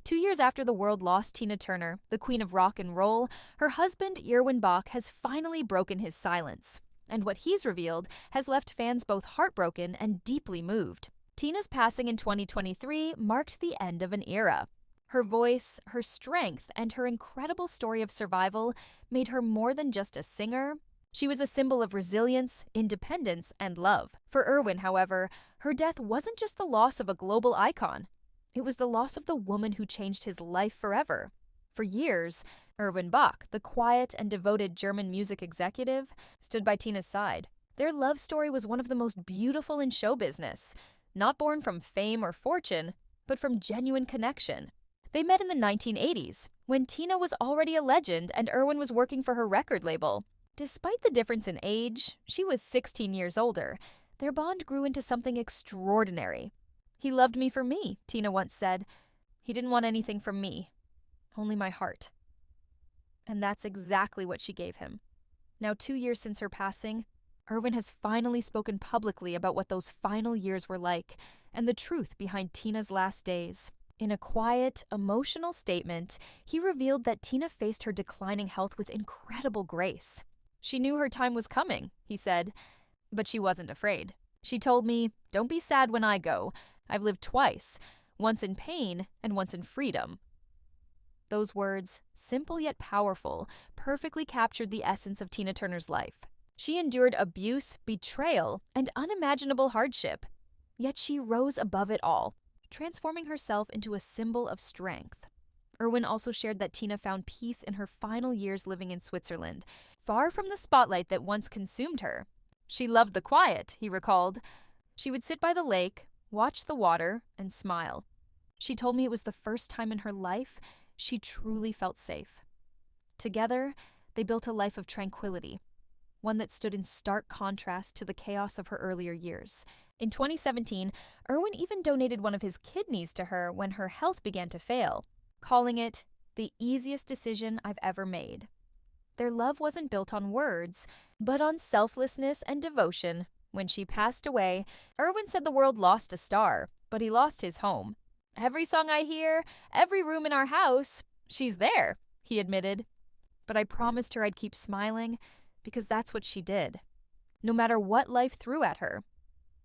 2 years after the world lost Tina Turner, the queen of rock and roll, her husband, Erwin Bach, has finally broken his silence. And what he's revealed has left fans both heartbroken and deeply moved. Tina's passing in 2023 marked the end of an era. Her voice, her strength, and her incredible story of survival made her more than just a singer. She was a symbol of resilience, independence, and love. For Erwin, however, her death wasn't just the loss of a global icon. It was the loss of the woman who changed his life forever. For years, Erwin Bach, the quiet and devoted German music executive, stood by Tina's side. Their love story was one of the most beautiful in show business, not born from fame or fortune, but from genuine connection. They met in the 1980s, when Tina was already a legend and Erwin was working for her record label. Despite the difference in age, she was 16 years older, their bond grew into something extraordinary. "He loved me for me," Tina once said. "He didn't want anything from me, only my heart." And that's exactly what she gave him. Now, 2 years since her passing, Erwin has finally spoken publicly about what those final years were like and the truth behind Tina's last days. In a quiet, emotional statement, he revealed that Tina faced her declining health with incredible grace. "She knew her time was coming," he said, "but she wasn't afraid. She told me, 'Don't be sad when I go. I've lived twice, once in pain and once in freedom.'" Those words, simple yet powerful, perfectly captured the essence of Tina Turner's life. She endured abuse, betrayal, and unimaginable hardship. Yet she rose above it all, transforming herself into a symbol of strength. Erwin also shared that Tina found peace in her final years living in Switzerland, far from the spotlight that once consumed her. She loved the quiet, he recalled. She would sit by the lake, watch the water, and smile. She told me it was the first time in her life she truly felt safe. Together, they built a life of tranquility, one that stood in stark contrast to the chaos of her earlier years. In 2017, Erwin even donated one of his kidneys to her when her health began to fail, calling it the easiest decision I've ever made. Their love wasn't built on words, but on selflessness and devotion. When she passed away, Erwin said the world lost a star, but he lost his home. "Every song I hear, every room in our house, she's there," he admitted. "But I promised her I'd keep smiling, because that's what she did, no matter what life threw at her."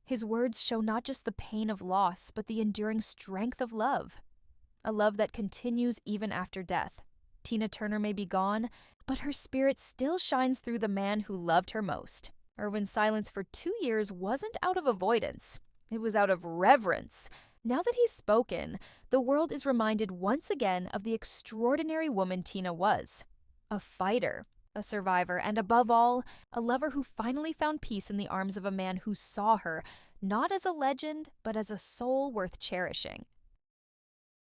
His words show not just the pain of loss, but the enduring strength of love. A love that continues even after death. Tina Turner may be gone, but her spirit still shines through the man who loved her most. Erwin's silence for 2 years wasn't out of avoidance. It was out of reverence. Now that he's spoken, the world is reminded once again of the extraordinary woman Tina was. A fighter, a survivor, and above all, a lover who finally found peace in the arms of a man who saw her, not as a legend, but as a soul worth cherishing.